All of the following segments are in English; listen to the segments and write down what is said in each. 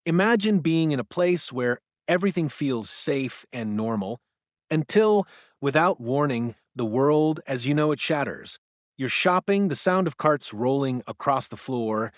Imagine being in a place where everything feels safe and normal until, without warning, the world as you know it shatters. You're shopping, the sound of carts rolling across the floor,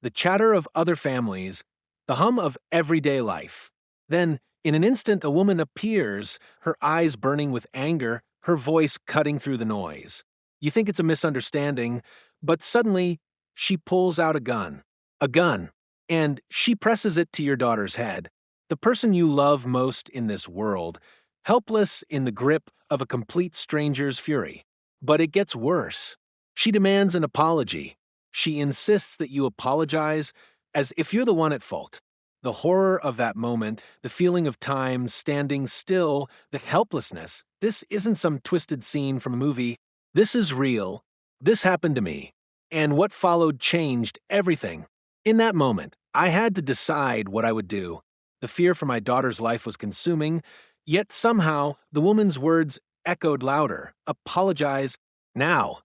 the chatter of other families, the hum of everyday life. Then, in an instant, a woman appears, her eyes burning with anger, her voice cutting through the noise. You think it's a misunderstanding, but suddenly, she pulls out a gun. A gun. And she presses it to your daughter's head. The person you love most in this world, helpless in the grip of a complete stranger's fury. But it gets worse. She demands an apology. She insists that you apologize as if you're the one at fault. The horror of that moment, the feeling of time standing still, the helplessness. This isn't some twisted scene from a movie. This is real. This happened to me. And what followed changed everything. In that moment, I had to decide what I would do. The fear for my daughter's life was consuming, yet somehow the woman's words echoed louder. Apologize now.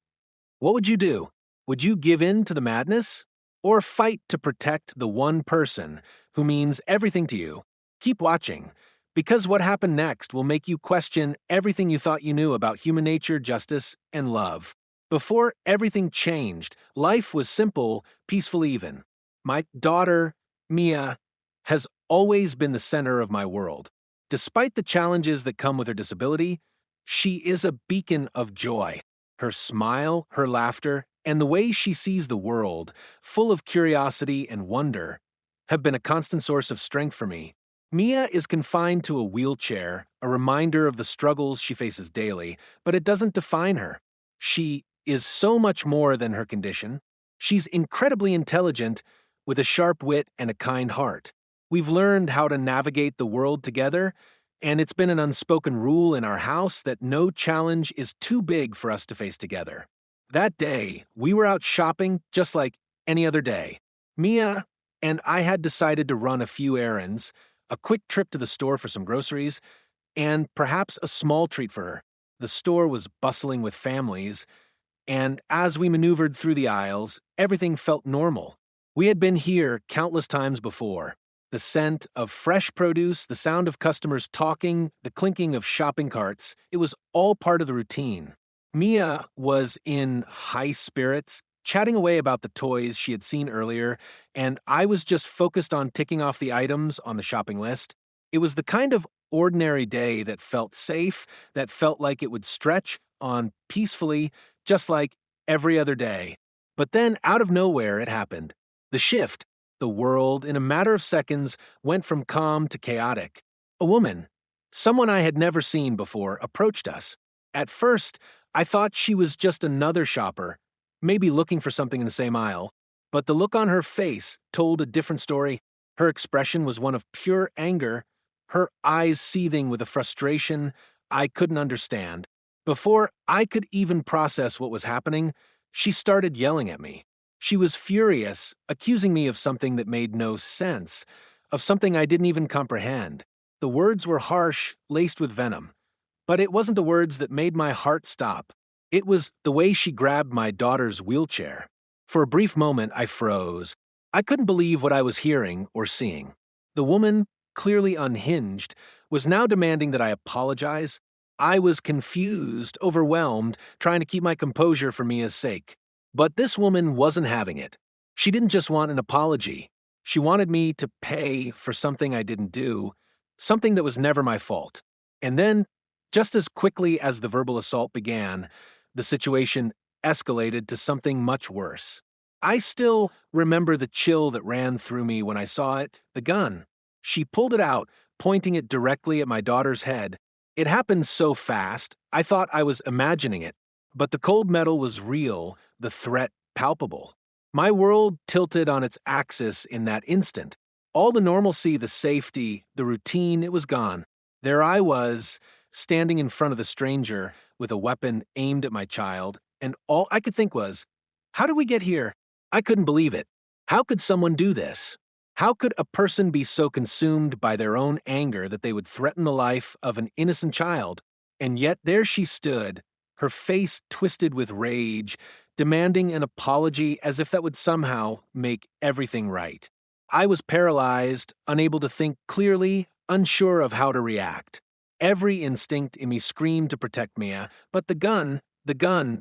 What would you do? Would you give in to the madness? Or fight to protect the one person who means everything to you? Keep watching, because what happened next will make you question everything you thought you knew about human nature, justice, and love. Before everything changed, life was simple, peaceful even. My daughter, Mia, has always been the center of my world. Despite the challenges that come with her disability, she is a beacon of joy. Her smile, her laughter, and the way she sees the world, full of curiosity and wonder, have been a constant source of strength for me. Mia is confined to a wheelchair, a reminder of the struggles she faces daily, but it doesn't define her. She is so much more than her condition. She's incredibly intelligent, with a sharp wit and a kind heart. We've learned how to navigate the world together, and it's been an unspoken rule in our house that no challenge is too big for us to face together. That day, we were out shopping just like any other day. Mia and I had decided to run a few errands, a quick trip to the store for some groceries, and perhaps a small treat for her. The store was bustling with families, and as we maneuvered through the aisles, everything felt normal. We had been here countless times before. The scent of fresh produce, the sound of customers talking, the clinking of shopping carts, it was all part of the routine. Mia was in high spirits, chatting away about the toys she had seen earlier, and I was just focused on ticking off the items on the shopping list. It was the kind of ordinary day that felt safe, that felt like it would stretch on peacefully, just like every other day. But then, out of nowhere, it happened. The shift. The world, in a matter of seconds, went from calm to chaotic. A woman, someone I had never seen before, approached us. At first, I thought she was just another shopper, maybe looking for something in the same aisle. But the look on her face told a different story. Her expression was one of pure anger, her eyes seething with a frustration I couldn't understand. Before I could even process what was happening, she started yelling at me. She was furious, accusing me of something that made no sense, of something I didn't even comprehend. The words were harsh, laced with venom. But it wasn't the words that made my heart stop. It was the way she grabbed my daughter's wheelchair. For a brief moment, I froze. I couldn't believe what I was hearing or seeing. The woman, clearly unhinged, was now demanding that I apologize. I was confused, overwhelmed, trying to keep my composure for Mia's sake. But this woman wasn't having it. She didn't just want an apology. She wanted me to pay for something I didn't do, something that was never my fault. And then, just as quickly as the verbal assault began, the situation escalated to something much worse. I still remember the chill that ran through me when I saw it, the gun. She pulled it out, pointing it directly at my daughter's head. It happened so fast, I thought I was imagining it. But the cold metal was real, the threat palpable. My world tilted on its axis in that instant. All the normalcy, the safety, the routine, it was gone. There I was, standing in front of the stranger with a weapon aimed at my child, and all I could think was, how did we get here? I couldn't believe it. How could someone do this? How could a person be so consumed by their own anger that they would threaten the life of an innocent child? And yet there she stood, her face twisted with rage, demanding an apology as if that would somehow make everything right. I was paralyzed, unable to think clearly, unsure of how to react. Every instinct in me screamed to protect Mia, but the gun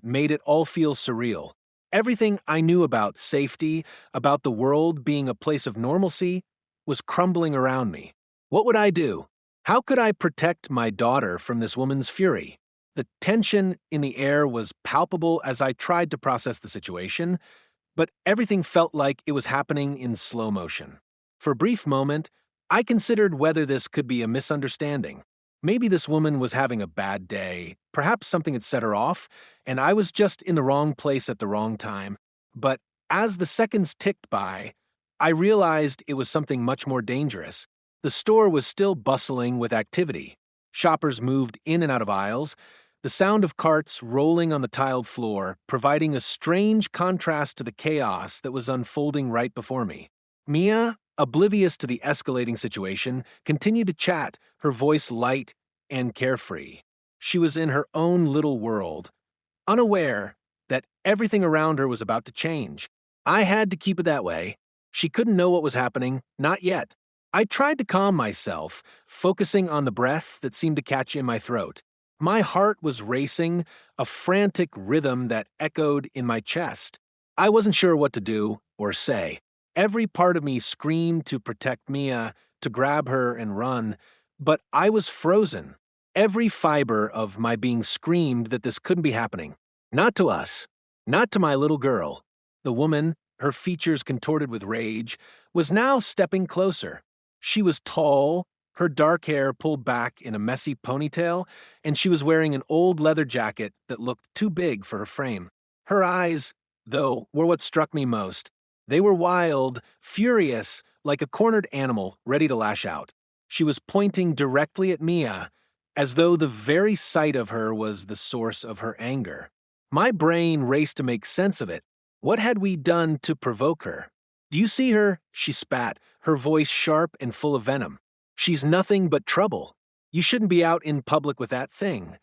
made it all feel surreal. Everything I knew about safety, about the world being a place of normalcy, was crumbling around me. What would I do? How could I protect my daughter from this woman's fury? The tension in the air was palpable as I tried to process the situation, but everything felt like it was happening in slow motion. For a brief moment, I considered whether this could be a misunderstanding. Maybe this woman was having a bad day, perhaps something had set her off, and I was just in the wrong place at the wrong time. But as the seconds ticked by, I realized it was something much more dangerous. The store was still bustling with activity. Shoppers moved in and out of aisles, the sound of carts rolling on the tiled floor, providing a strange contrast to the chaos that was unfolding right before me. Mia, oblivious to the escalating situation, continued to chat, her voice light and carefree. She was in her own little world, unaware that everything around her was about to change. I had to keep it that way. She couldn't know what was happening, not yet. I tried to calm myself, focusing on the breath that seemed to catch in my throat. My heart was racing, a frantic rhythm that echoed in my chest. I wasn't sure what to do or say. Every part of me screamed to protect Mia, to grab her and run, but I was frozen. Every fiber of my being screamed that this couldn't be happening. Not to us. Not to my little girl. The woman, her features contorted with rage, was now stepping closer. She was tall, her dark hair pulled back in a messy ponytail, and she was wearing an old leather jacket that looked too big for her frame. Her eyes, though, were what struck me most. They were wild, furious, like a cornered animal ready to lash out. She was pointing directly at Mia, as though the very sight of her was the source of her anger. My brain raced to make sense of it. What had we done to provoke her? Do you see her? She spat, her voice sharp and full of venom. She's nothing but trouble. You shouldn't be out in public with that thing.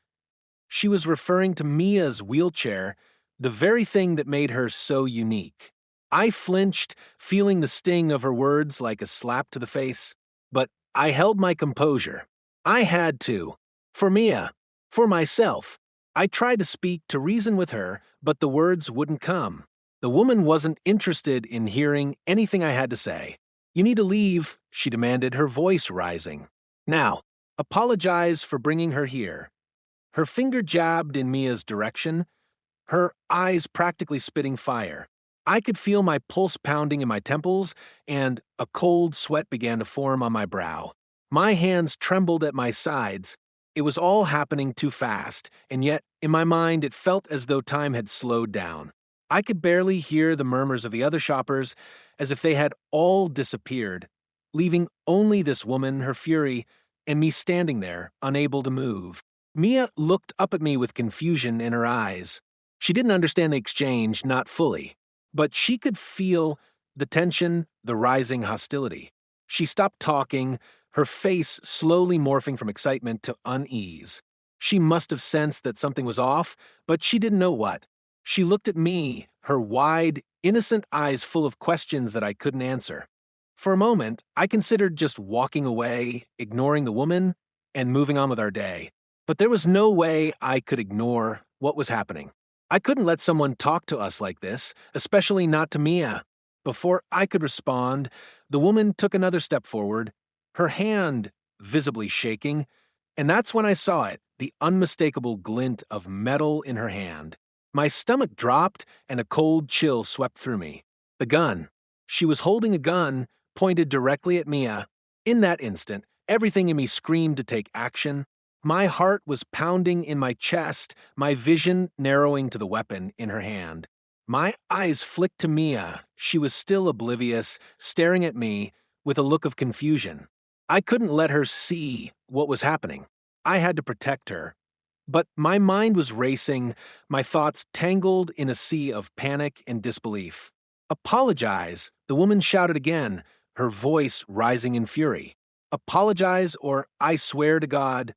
She was referring to Mia's wheelchair, the very thing that made her so unique. I flinched, feeling the sting of her words like a slap to the face, but I held my composure. I had to. For Mia. For myself. I tried to speak, to reason with her, but the words wouldn't come. The woman wasn't interested in hearing anything I had to say. You need to leave, she demanded, her voice rising. Now, apologize for bringing her here. Her finger jabbed in Mia's direction, her eyes practically spitting fire. I could feel my pulse pounding in my temples, and a cold sweat began to form on my brow. My hands trembled at my sides. It was all happening too fast, and yet, in my mind, it felt as though time had slowed down. I could barely hear the murmurs of the other shoppers, as if they had all disappeared, leaving only this woman, her fury, and me standing there, unable to move. Mia looked up at me with confusion in her eyes. She didn't understand the exchange, not fully, but she could feel the tension, the rising hostility. She stopped talking, her face slowly morphing from excitement to unease. She must have sensed that something was off, but she didn't know what. She looked at me, her wide, innocent eyes full of questions that I couldn't answer. For a moment, I considered just walking away, ignoring the woman, and moving on with our day. But there was no way I could ignore what was happening. I couldn't let someone talk to us like this, especially not to Mia. Before I could respond, the woman took another step forward, her hand visibly shaking, and that's when I saw it, the unmistakable glint of metal in her hand. My stomach dropped and a cold chill swept through me. The gun. She was holding a gun pointed directly at Mia. In that instant, everything in me screamed to take action. My heart was pounding in my chest, my vision narrowing to the weapon in her hand. My eyes flicked to Mia. She was still oblivious, staring at me with a look of confusion. I couldn't let her see what was happening. I had to protect her. But my mind was racing, my thoughts tangled in a sea of panic and disbelief. Apologize, the woman shouted again, her voice rising in fury. Apologize, or I swear to God.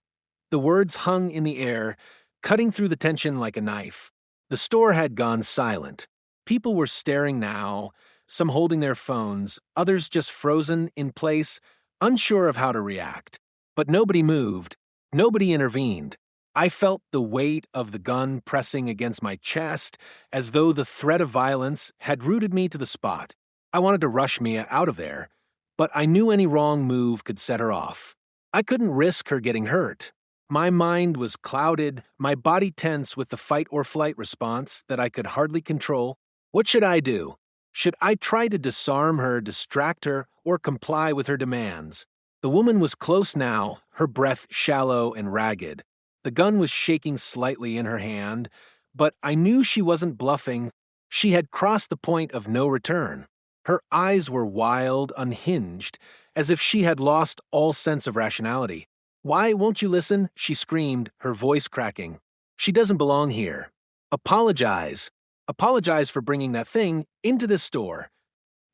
The words hung in the air, cutting through the tension like a knife. The store had gone silent. People were staring now, some holding their phones, others just frozen in place, unsure of how to react. But nobody moved. Nobody intervened. I felt the weight of the gun pressing against my chest as though the threat of violence had rooted me to the spot. I wanted to rush Mia out of there, but I knew any wrong move could set her off. I couldn't risk her getting hurt. My mind was clouded, my body tense with the fight or flight response that I could hardly control. What should I do? Should I try to disarm her, distract her, or comply with her demands? The woman was close now, her breath shallow and ragged. The gun was shaking slightly in her hand, but I knew she wasn't bluffing. She had crossed the point of no return. Her eyes were wild, unhinged, as if she had lost all sense of rationality. "Why won't you listen?" she screamed, her voice cracking. "She doesn't belong here. Apologize. Apologize for bringing that thing into this store."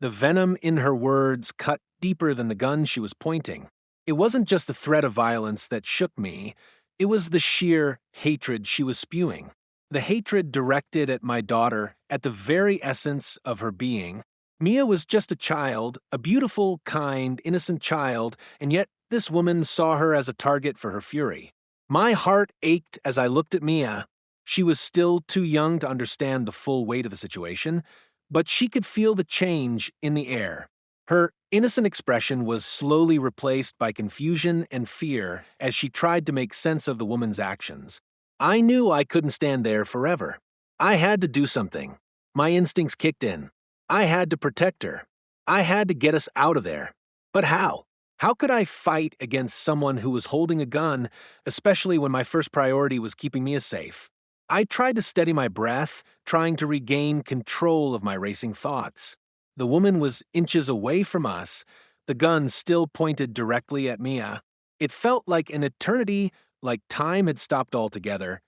The venom in her words cut deeper than the gun she was pointing. It wasn't just the threat of violence that shook me, it was the sheer hatred she was spewing. The hatred directed at my daughter, at the very essence of her being. Mia was just a child, a beautiful, kind, innocent child, and yet this woman saw her as a target for her fury. My heart ached as I looked at Mia. She was still too young to understand the full weight of the situation, but she could feel the change in the air. Her innocent expression was slowly replaced by confusion and fear as she tried to make sense of the woman's actions. I knew I couldn't stand there forever. I had to do something. My instincts kicked in. I had to protect her. I had to get us out of there. But how? How could I fight against someone who was holding a gun, especially when my first priority was keeping Mia safe? I tried to steady my breath, trying to regain control of my racing thoughts. The woman was inches away from us, the gun still pointed directly at Mia. It felt like an eternity, like time had stopped altogether.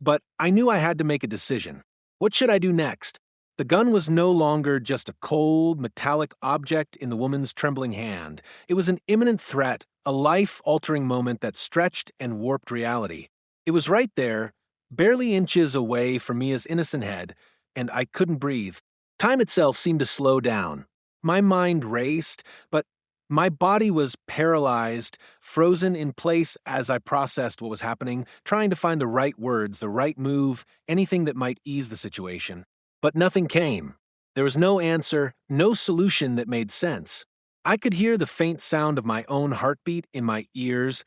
But I knew I had to make a decision. What should I do next? The gun was no longer just a cold, metallic object in the woman's trembling hand. It was an imminent threat, a life-altering moment that stretched and warped reality. It was right there, barely inches away from Mia's innocent head, and I couldn't breathe. Time itself seemed to slow down. My mind raced, but my body was paralyzed, frozen in place as I processed what was happening, trying to find the right words, the right move, anything that might ease the situation. But nothing came. There was no answer, no solution that made sense. I could hear the faint sound of my own heartbeat in my ears,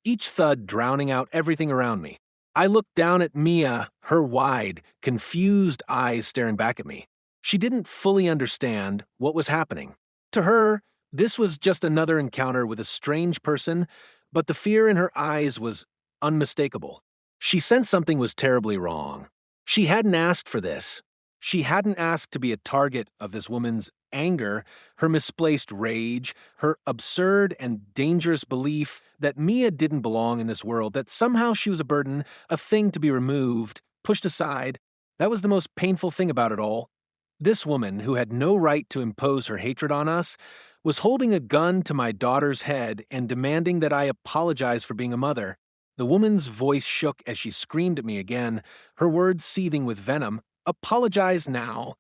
each thud drowning out everything around me. I looked down at Mia, her wide, confused eyes staring back at me. She didn't fully understand what was happening. To her, this was just another encounter with a strange person, but the fear in her eyes was unmistakable. She sensed something was terribly wrong. She hadn't asked for this. She hadn't asked to be a target of this woman's anger, her misplaced rage, her absurd and dangerous belief that Mia didn't belong in this world, that somehow she was a burden, a thing to be removed, pushed aside. That was the most painful thing about it all. This woman, who had no right to impose her hatred on us, was holding a gun to my daughter's head and demanding that I apologize for being a mother. The woman's voice shook as she screamed at me again, her words seething with venom. "Apologize now."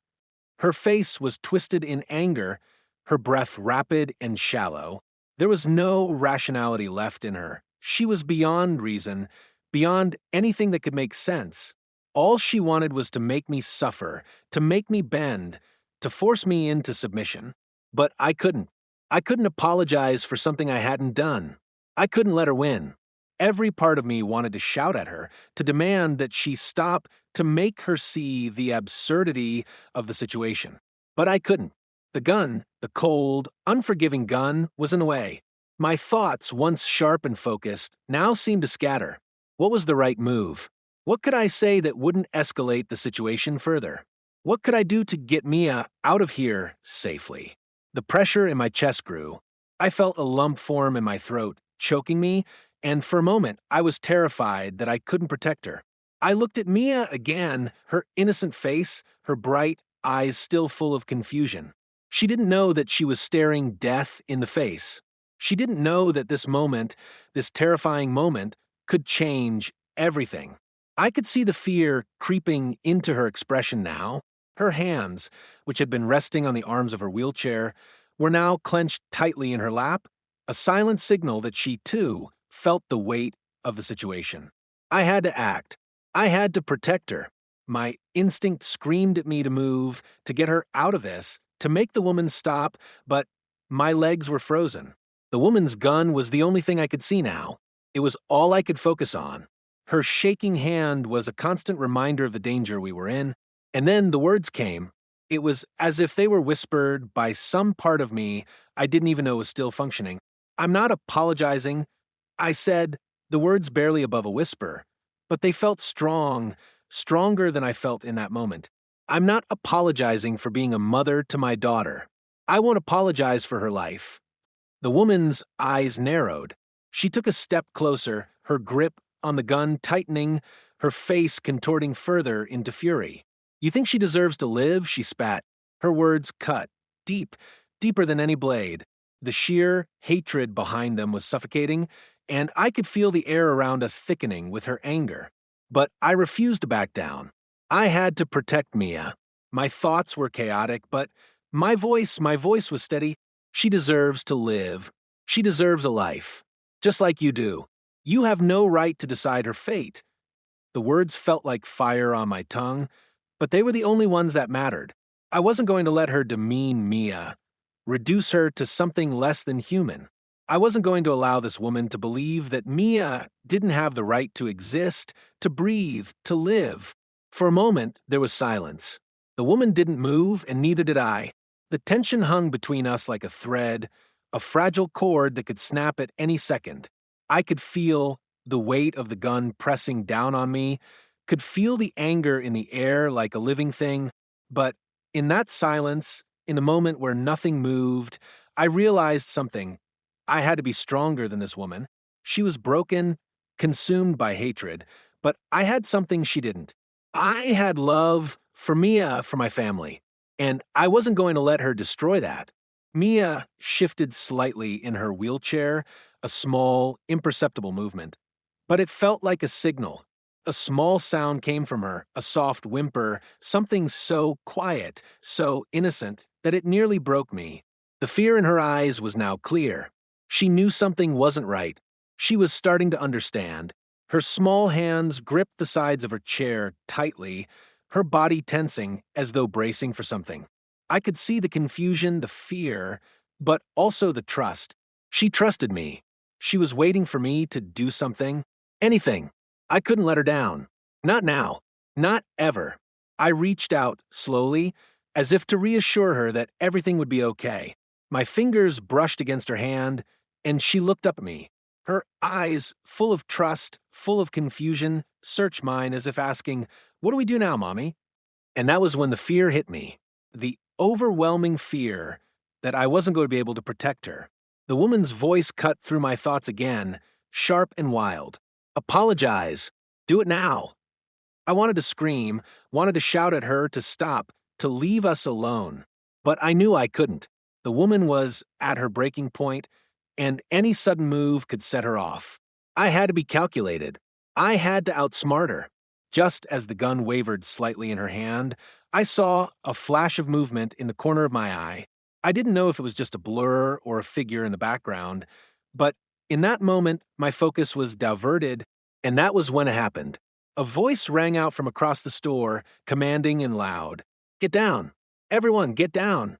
Her face was twisted in anger, her breath rapid and shallow. There was no rationality left in her. She was beyond reason, beyond anything that could make sense. All she wanted was to make me suffer, to make me bend, to force me into submission. But I couldn't. I couldn't apologize for something I hadn't done. I couldn't let her win. Every part of me wanted to shout at her, to demand that she stop, to make her see the absurdity of the situation. But I couldn't. The gun, the cold, unforgiving gun, was in the way. My thoughts, once sharp and focused, now seemed to scatter. What was the right move? What could I say that wouldn't escalate the situation further? What could I do to get Mia out of here safely? The pressure in my chest grew. I felt a lump form in my throat, choking me, and for a moment I was terrified that I couldn't protect her. I looked at Mia again, her innocent face, her bright eyes still full of confusion. She didn't know that she was staring death in the face. She didn't know that this moment, this terrifying moment, could change everything. I could see the fear creeping into her expression now. Her hands, which had been resting on the arms of her wheelchair, were now clenched tightly in her lap, a silent signal that she, too, felt the weight of the situation. I had to act. I had to protect her. My instinct screamed at me to move, to get her out of this, to make the woman stop, but my legs were frozen. The woman's gun was the only thing I could see now. It was all I could focus on. Her shaking hand was a constant reminder of the danger we were in, and then the words came. It was as if they were whispered by some part of me I didn't even know was still functioning. "I'm not apologizing," I said, the words barely above a whisper, but they felt strong, stronger than I felt in that moment. "I'm not apologizing for being a mother to my daughter. I won't apologize for her life." The woman's eyes narrowed. She took a step closer, her grip on the gun tightening, her face contorting further into fury. "You think she deserves to live?" she spat. Her words cut, deep, deeper than any blade. The sheer hatred behind them was suffocating, and I could feel the air around us thickening with her anger. But I refused to back down. I had to protect Mia. My thoughts were chaotic, but my voice was steady. "She deserves to live. She deserves a life. Just like you do. You have no right to decide her fate." The words felt like fire on my tongue, but they were the only ones that mattered. I wasn't going to let her demean Mia, reduce her to something less than human. I wasn't going to allow this woman to believe that Mia didn't have the right to exist, to breathe, to live. For a moment, there was silence. The woman didn't move, and neither did I. The tension hung between us like a thread, a fragile cord that could snap at any second. I could feel the weight of the gun pressing down on me, could feel the anger in the air like a living thing, but in that silence, in a moment where nothing moved, I realized something. I had to be stronger than this woman. She was broken, consumed by hatred, but I had something she didn't. I had love for Mia, for my family, and I wasn't going to let her destroy that. Mia shifted slightly in her wheelchair, a small, imperceptible movement. But it felt like a signal. A small sound came from her, a soft whimper, something so quiet, so innocent, that it nearly broke me. The fear in her eyes was now clear. She knew something wasn't right. She was starting to understand. Her small hands gripped the sides of her chair tightly, her body tensing as though bracing for something. I could see the confusion, the fear, but also the trust. She trusted me. She was waiting for me to do something. Anything. I couldn't let her down. Not now. Not ever. I reached out, slowly, as if to reassure her that everything would be okay. My fingers brushed against her hand, and she looked up at me. Her eyes, full of trust, full of confusion, searched mine as if asking, "What do we do now, Mommy?" And that was when the fear hit me. The overwhelming fear that I wasn't going to be able to protect her. The woman's voice cut through my thoughts again, sharp and wild. "Apologize. Do it now." I wanted to scream, wanted to shout at her to stop, to leave us alone. But I knew I couldn't. The woman was at her breaking point, and any sudden move could set her off. I had to be calculated. I had to outsmart her. Just as the gun wavered slightly in her hand, I saw a flash of movement in the corner of my eye. I didn't know if it was just a blur or a figure in the background, but in that moment, my focus was diverted, and that was when it happened. A voice rang out from across the store, commanding and loud. "Get down! Everyone, get down!"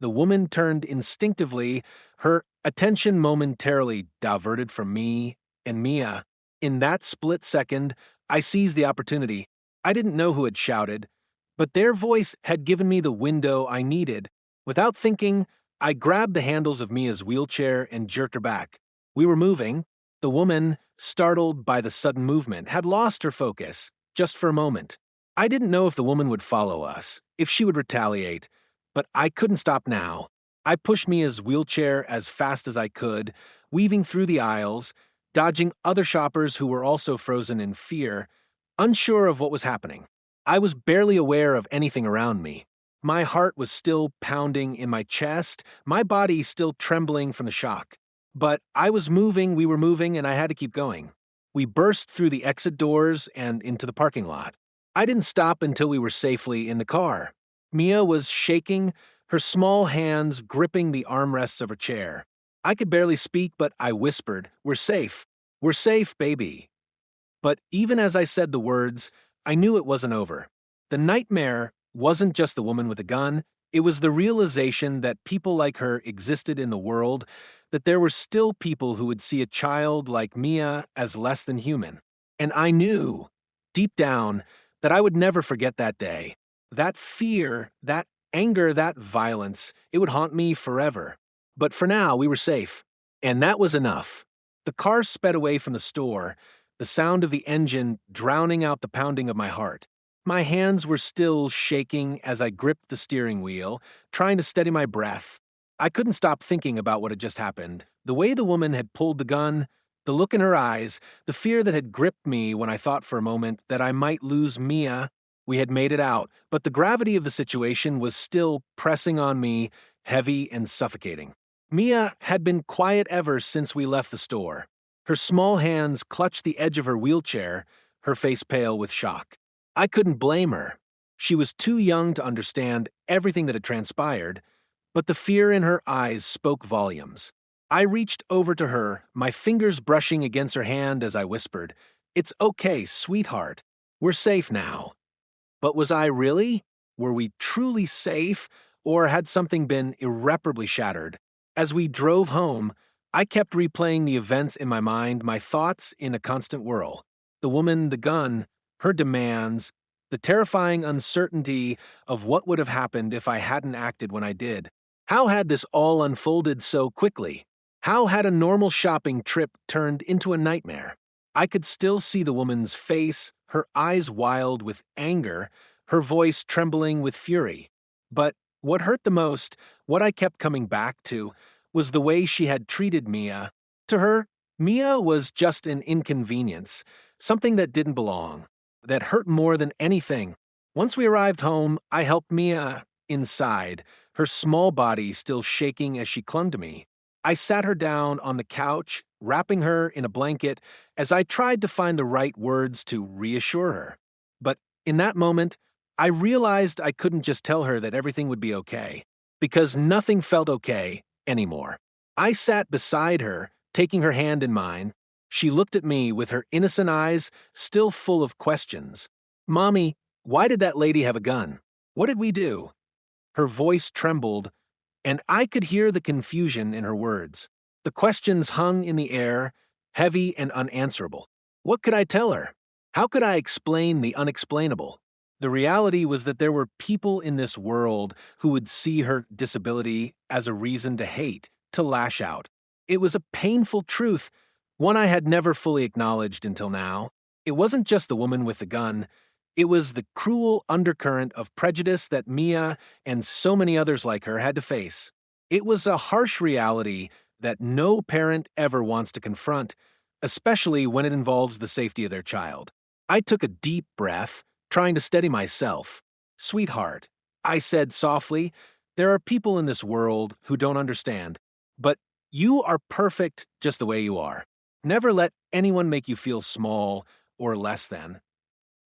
The woman turned instinctively, her attention momentarily diverted from me and Mia. In that split second, I seized the opportunity. I didn't know who had shouted, but their voice had given me the window I needed. Without thinking, I grabbed the handles of Mia's wheelchair and jerked her back. We were moving. The woman, startled by the sudden movement, had lost her focus, just for a moment. I didn't know if the woman would follow us, if she would retaliate, but I couldn't stop now. I pushed Mia's wheelchair as fast as I could, weaving through the aisles, dodging other shoppers who were also frozen in fear, unsure of what was happening. I was barely aware of anything around me. My heart was still pounding in my chest, my body still trembling from the shock. But I was moving, we were moving, and I had to keep going. We burst through the exit doors and into the parking lot. I didn't stop until we were safely in the car. Mia was shaking, her small hands gripping the armrests of her chair. I could barely speak, but I whispered, "We're safe. We're safe, baby." But even as I said the words, I knew it wasn't over. The nightmare wasn't just the woman with a gun, it was the realization that people like her existed in the world, that there were still people who would see a child like Mia as less than human. And I knew, deep down, that I would never forget that day. That fear, that anger, that violence, it would haunt me forever. But for now, we were safe. And that was enough. The car sped away from the store, the sound of the engine drowning out the pounding of my heart. My hands were still shaking as I gripped the steering wheel, trying to steady my breath. I couldn't stop thinking about what had just happened. The way the woman had pulled the gun, the look in her eyes, the fear that had gripped me when I thought for a moment that I might lose Mia. We had made it out, but the gravity of the situation was still pressing on me, heavy and suffocating. Mia had been quiet ever since we left the store. Her small hands clutched the edge of her wheelchair, her face pale with shock. I couldn't blame her. She was too young to understand everything that had transpired, but the fear in her eyes spoke volumes. I reached over to her, my fingers brushing against her hand as I whispered, "It's okay, sweetheart. We're safe now." But was I really? Were we truly safe, or had something been irreparably shattered? As we drove home, I kept replaying the events in my mind, my thoughts in a constant whirl. The woman, the gun, her demands, the terrifying uncertainty of what would have happened if I hadn't acted when I did. How had this all unfolded so quickly? How had a normal shopping trip turned into a nightmare? I could still see the woman's face, her eyes wild with anger, her voice trembling with fury. But what hurt the most, what I kept coming back to, was the way she had treated Mia. To her, Mia was just an inconvenience, something that didn't belong, that hurt more than anything. Once we arrived home, I helped Mia inside, her small body still shaking as she clung to me. I sat her down on the couch, wrapping her in a blanket, as I tried to find the right words to reassure her. But in that moment, I realized I couldn't just tell her that everything would be okay, because nothing felt okay anymore. I sat beside her, taking her hand in mine. She looked at me with her innocent eyes still full of questions. "Mommy, why did that lady have a gun? What did we do?" Her voice trembled, and I could hear the confusion in her words. The questions hung in the air, heavy and unanswerable. What could I tell her? How could I explain the unexplainable? The reality was that there were people in this world who would see her disability as a reason to hate, to lash out. It was a painful truth, one I had never fully acknowledged until now. It wasn't just the woman with the gun. It was the cruel undercurrent of prejudice that Mia and so many others like her had to face. It was a harsh reality that no parent ever wants to confront, especially when it involves the safety of their child. I took a deep breath, trying to steady myself. "Sweetheart," I said softly, "there are people in this world who don't understand, but you are perfect just the way you are. Never let anyone make you feel small or less than."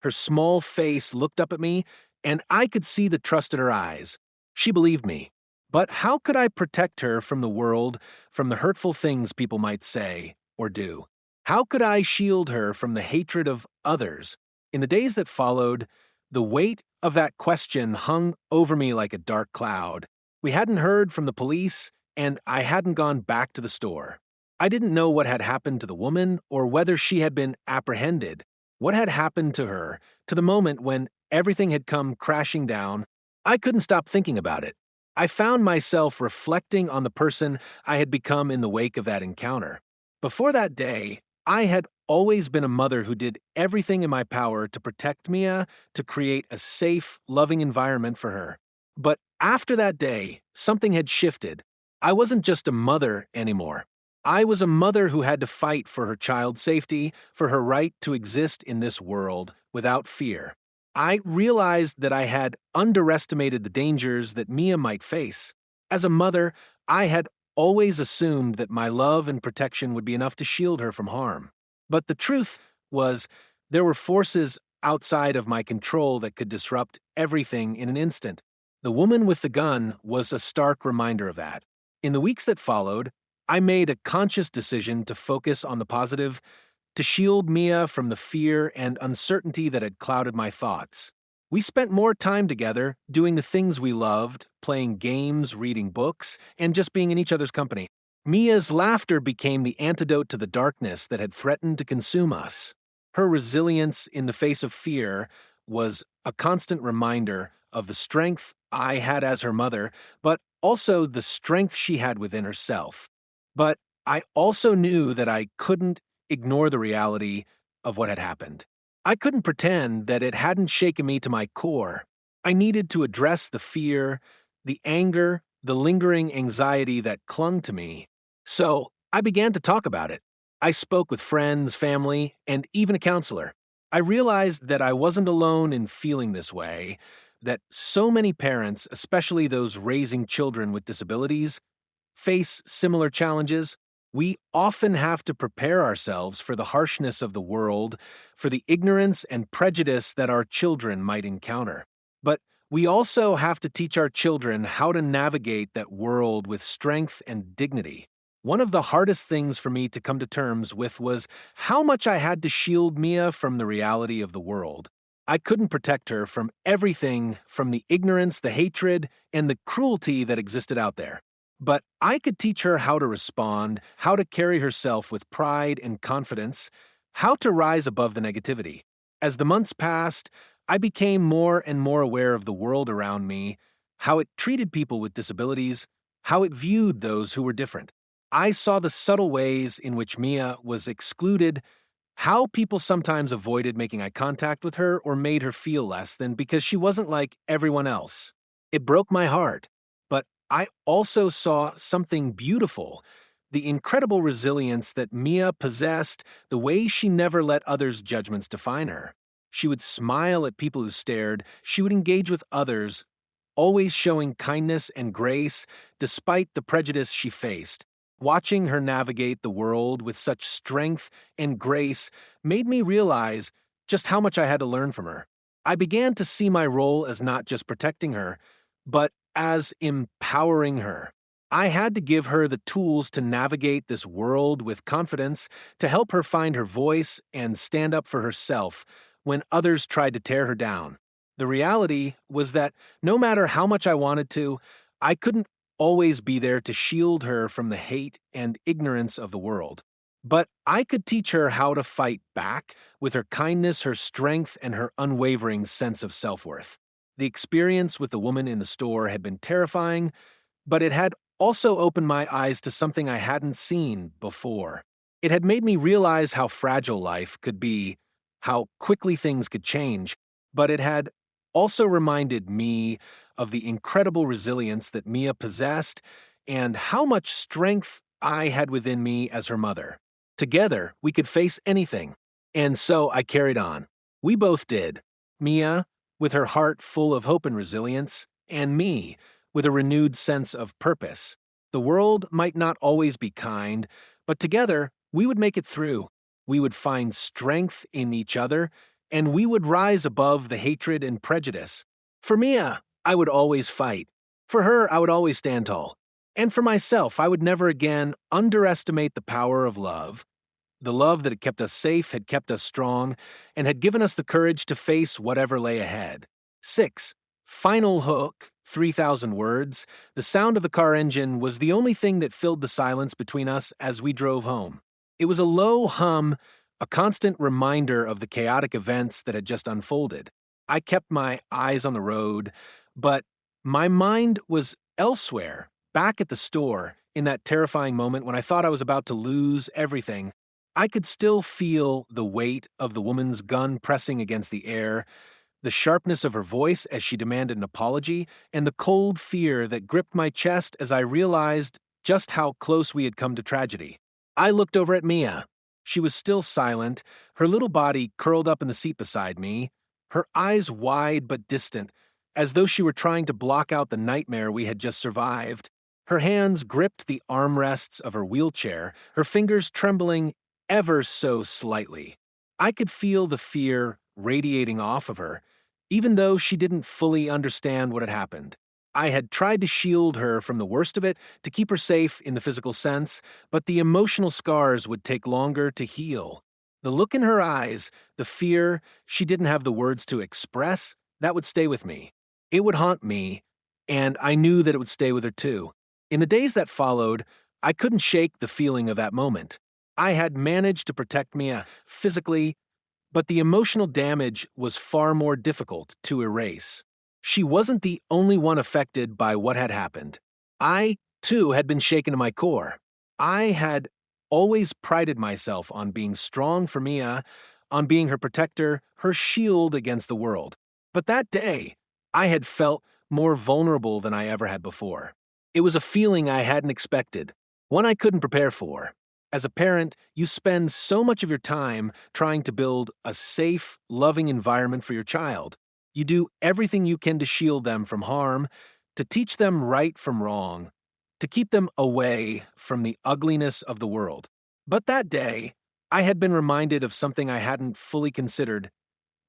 Her small face looked up at me, and I could see the trust in her eyes. She believed me. But how could I protect her from the world, from the hurtful things people might say or do? How could I shield her from the hatred of others? In the days that followed, the weight of that question hung over me like a dark cloud. We hadn't heard from the police, and I hadn't gone back to the store. I didn't know what had happened to the woman or whether she had been apprehended. What had happened to her, to the moment when everything had come crashing down? I couldn't stop thinking about it. I found myself reflecting on the person I had become in the wake of that encounter. Before that day, I had always been a mother who did everything in my power to protect Mia, to create a safe, loving environment for her. But after that day, something had shifted. I wasn't just a mother anymore. I was a mother who had to fight for her child's safety, for her right to exist in this world without fear. I realized that I had underestimated the dangers that Mia might face. As a mother, I had always assumed that my love and protection would be enough to shield her from harm. But the truth was, there were forces outside of my control that could disrupt everything in an instant. The woman with the gun was a stark reminder of that. In the weeks that followed, I made a conscious decision to focus on the positive, to shield Mia from the fear and uncertainty that had clouded my thoughts. We spent more time together doing the things we loved, playing games, reading books, and just being in each other's company. Mia's laughter became the antidote to the darkness that had threatened to consume us. Her resilience in the face of fear was a constant reminder of the strength I had as her mother, but also the strength she had within herself. But I also knew that I couldn't ignore the reality of what had happened. I couldn't pretend that it hadn't shaken me to my core. I needed to address the fear, the anger, the lingering anxiety that clung to me. So I began to talk about it. I spoke with friends, family, and even a counselor. I realized that I wasn't alone in feeling this way, that so many parents, especially those raising children with disabilities, face similar challenges. We often have to prepare ourselves for the harshness of the world, for the ignorance and prejudice that our children might encounter. But we also have to teach our children how to navigate that world with strength and dignity. One of the hardest things for me to come to terms with was how much I had to shield Mia from the reality of the world. I couldn't protect her from everything, from the ignorance, the hatred, and the cruelty that existed out there. But I could teach her how to respond, how to carry herself with pride and confidence, how to rise above the negativity. As the months passed, I became more and more aware of the world around me, how it treated people with disabilities, how it viewed those who were different. I saw the subtle ways in which Mia was excluded, how people sometimes avoided making eye contact with her or made her feel less than because she wasn't like everyone else. It broke my heart, but I also saw something beautiful, the incredible resilience that Mia possessed, the way she never let others' judgments define her. She would smile at people who stared, she would engage with others, always showing kindness and grace despite the prejudice she faced. Watching her navigate the world with such strength and grace made me realize just how much I had to learn from her. I began to see my role as not just protecting her, but as empowering her. I had to give her the tools to navigate this world with confidence, to help her find her voice and stand up for herself when others tried to tear her down. The reality was that no matter how much I wanted to, I couldn't always be there to shield her from the hate and ignorance of the world. But I could teach her how to fight back with her kindness, her strength, and her unwavering sense of self-worth. The experience with the woman in the store had been terrifying, but it had also opened my eyes to something I hadn't seen before. It had made me realize how fragile life could be, how quickly things could change, but it had also reminded me of the incredible resilience that Mia possessed and how much strength I had within me as her mother. Together, we could face anything. And so I carried on. We both did. Mia, with her heart full of hope and resilience, and me, with a renewed sense of purpose. The world might not always be kind, but together, we would make it through. We would find strength in each other, and we would rise above the hatred and prejudice. For Mia, I would always fight. For her, I would always stand tall. And for myself, I would never again underestimate the power of love. The love that had kept us safe, had kept us strong, and had given us the courage to face whatever lay ahead. 6. Final hook, 3,000 words. The sound of the car engine was the only thing that filled the silence between us as we drove home. It was a low hum, a constant reminder of the chaotic events that had just unfolded. I kept my eyes on the road, but my mind was elsewhere, back at the store, in that terrifying moment when I thought I was about to lose everything. I could still feel the weight of the woman's gun pressing against the air, the sharpness of her voice as she demanded an apology, and the cold fear that gripped my chest as I realized just how close we had come to tragedy. I looked over at Mia. She was still silent, her little body curled up in the seat beside me, her eyes wide but distant, as though she were trying to block out the nightmare we had just survived. Her hands gripped the armrests of her wheelchair, her fingers trembling ever so slightly. I could feel the fear radiating off of her, even though she didn't fully understand what had happened. I had tried to shield her from the worst of it, to keep her safe in the physical sense, but the emotional scars would take longer to heal. The look in her eyes, the fear she didn't have the words to express, that would stay with me. It would haunt me, and I knew that it would stay with her too. In the days that followed, I couldn't shake the feeling of that moment. I had managed to protect Mia physically, but the emotional damage was far more difficult to erase. She wasn't the only one affected by what had happened. I, too, had been shaken to my core. I had always prided myself on being strong for Mia, on being her protector, her shield against the world. But that day, I had felt more vulnerable than I ever had before. It was a feeling I hadn't expected, one I couldn't prepare for. As a parent, you spend so much of your time trying to build a safe, loving environment for your child. You do everything you can to shield them from harm, to teach them right from wrong, to keep them away from the ugliness of the world. But that day, I had been reminded of something I hadn't fully considered.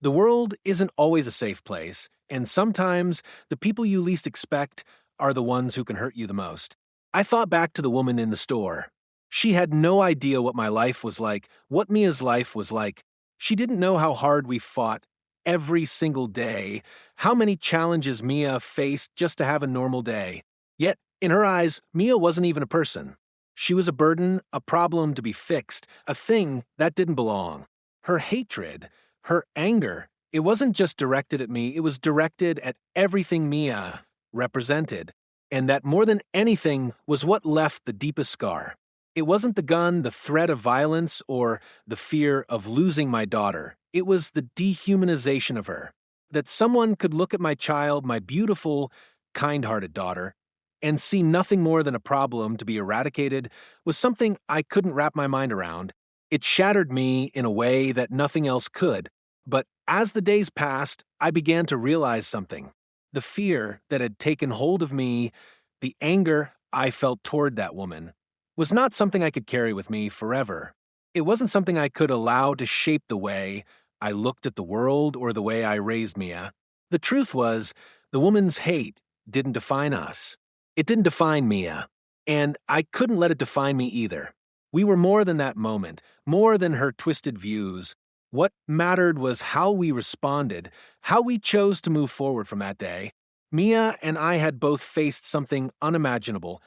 The world isn't always a safe place, and sometimes the people you least expect are the ones who can hurt you the most. I thought back to the woman in the store. She had no idea what my life was like, what Mia's life was like. She didn't know how hard we fought every single day, how many challenges Mia faced just to have a normal day. Yet, in her eyes, Mia wasn't even a person. She was a burden, a problem to be fixed, a thing that didn't belong. Her hatred, her anger, it wasn't just directed at me, it was directed at everything Mia represented. And that more than anything was what left the deepest scar. It wasn't the gun, the threat of violence, or the fear of losing my daughter. It was the dehumanization of her. That someone could look at my child, my beautiful, kind-hearted daughter, and see nothing more than a problem to be eradicated was something I couldn't wrap my mind around. It shattered me in a way that nothing else could. But as the days passed, I began to realize something. The fear that had taken hold of me, the anger I felt toward that woman, was not something I could carry with me forever. It wasn't something I could allow to shape the way I looked at the world or the way I raised Mia. The truth was, the woman's hate didn't define us. It didn't define Mia. And I couldn't let it define me either. We were more than that moment, more than her twisted views. What mattered was how we responded, how we chose to move forward from that day. Mia and I had both faced something unimaginable,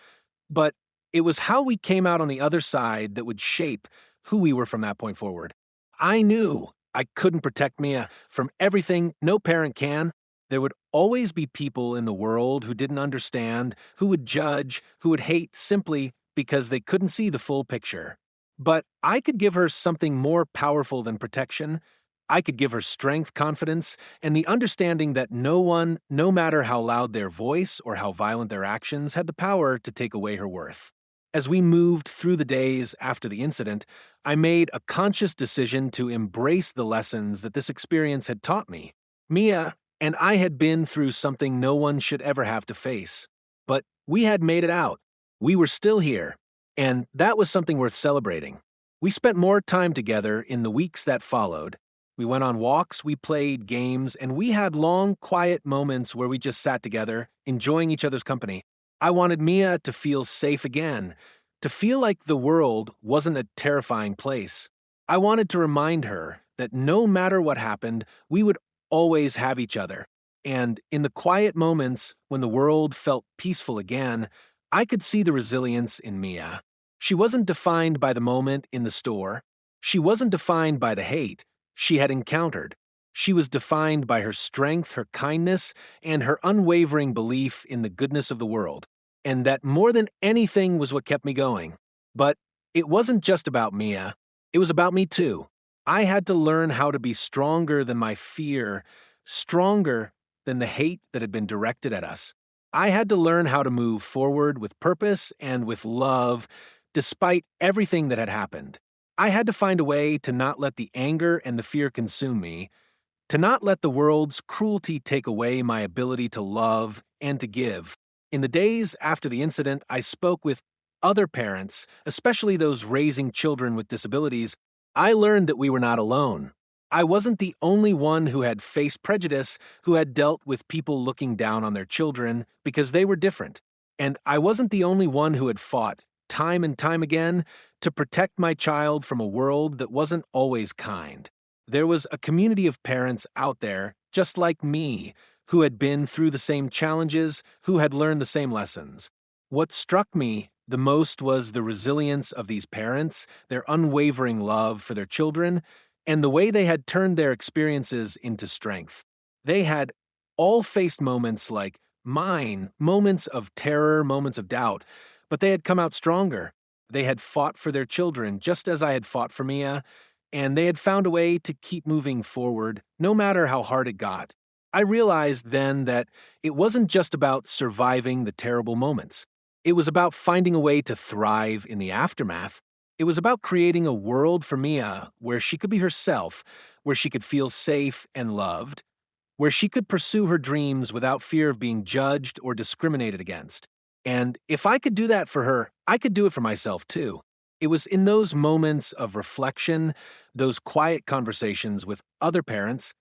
but it was how we came out on the other side that would shape who we were from that point forward. I knew I couldn't protect Mia from everything no parent can. There would always be people in the world who didn't understand, who would judge, who would hate simply because they couldn't see the full picture. But I could give her something more powerful than protection. I could give her strength, confidence, and the understanding that no one, no matter how loud their voice or how violent their actions, had the power to take away her worth. As we moved through the days after the incident, I made a conscious decision to embrace the lessons that this experience had taught me. Mia and I had been through something no one should ever have to face. But we had made it out. We were still here. And that was something worth celebrating. We spent more time together in the weeks that followed. We went on walks, we played games, and we had long, quiet moments where we just sat together, enjoying each other's company. I wanted Mia to feel safe again, to feel like the world wasn't a terrifying place. I wanted to remind her that no matter what happened, we would always have each other. And in the quiet moments when the world felt peaceful again, I could see the resilience in Mia. She wasn't defined by the moment in the store. She wasn't defined by the hate she had encountered. She was defined by her strength, her kindness, and her unwavering belief in the goodness of the world. And that more than anything was what kept me going. But it wasn't just about Mia. It was about me too. I had to learn how to be stronger than my fear, stronger than the hate that had been directed at us. I had to learn how to move forward with purpose and with love, despite everything that had happened. I had to find a way to not let the anger and the fear consume me, to not let the world's cruelty take away my ability to love and to give. In the days after the incident, I spoke with other parents, especially those raising children with disabilities. I learned that we were not alone. I wasn't the only one who had faced prejudice, who had dealt with people looking down on their children because they were different. And I wasn't the only one who had fought, time and time again, to protect my child from a world that wasn't always kind. There was a community of parents out there, just like me, who had been through the same challenges, who had learned the same lessons. What struck me the most was the resilience of these parents, their unwavering love for their children, and the way they had turned their experiences into strength. They had all faced moments like mine, moments of terror, moments of doubt, but they had come out stronger. They had fought for their children just as I had fought for Mia, and they had found a way to keep moving forward, no matter how hard it got. I realized then that it wasn't just about surviving the terrible moments. It was about finding a way to thrive in the aftermath. It was about creating a world for Mia where she could be herself, where she could feel safe and loved, where she could pursue her dreams without fear of being judged or discriminated against. And if I could do that for her, I could do it for myself too. It was in those moments of reflection, those quiet conversations with other parents,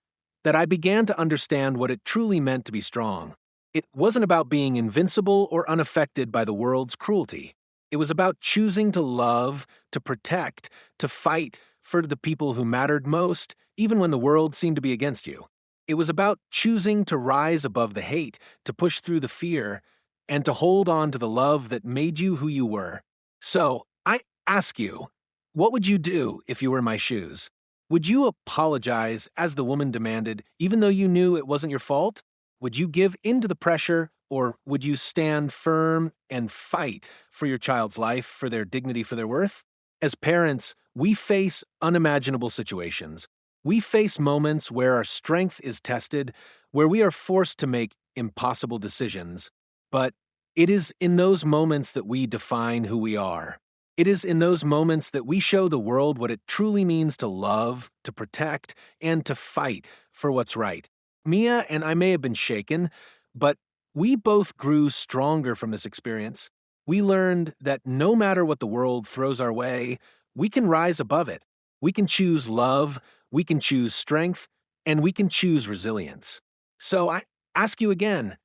that I began to understand what it truly meant to be strong. It wasn't about being invincible or unaffected by the world's cruelty. It was about choosing to love, to protect, to fight for the people who mattered most, even when the world seemed to be against you. It was about choosing to rise above the hate, to push through the fear, and to hold on to the love that made you who you were. So, I ask you, what would you do if you were in my shoes? Would you apologize, as the woman demanded, even though you knew it wasn't your fault? Would you give in to the pressure, or would you stand firm and fight for your child's life, for their dignity, for their worth? As parents, we face unimaginable situations. We face moments where our strength is tested, where we are forced to make impossible decisions. But it is in those moments that we define who we are. It is in those moments that we show the world what it truly means to love, to protect, and to fight for what's right. Mia and I may have been shaken, but we both grew stronger from this experience. We learned that no matter what the world throws our way, we can rise above it. We can choose love, we can choose strength, and we can choose resilience. So I ask you again,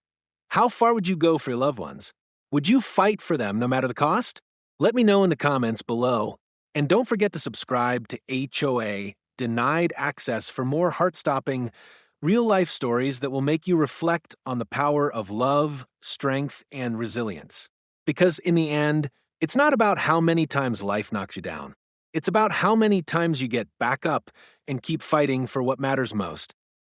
how far would you go for your loved ones? Would you fight for them no matter the cost? Let me know in the comments below. And don't forget to subscribe to HOA Denied Access for more heart-stopping, real-life stories that will make you reflect on the power of love, strength, and resilience. Because in the end, it's not about how many times life knocks you down. It's about how many times you get back up and keep fighting for what matters most.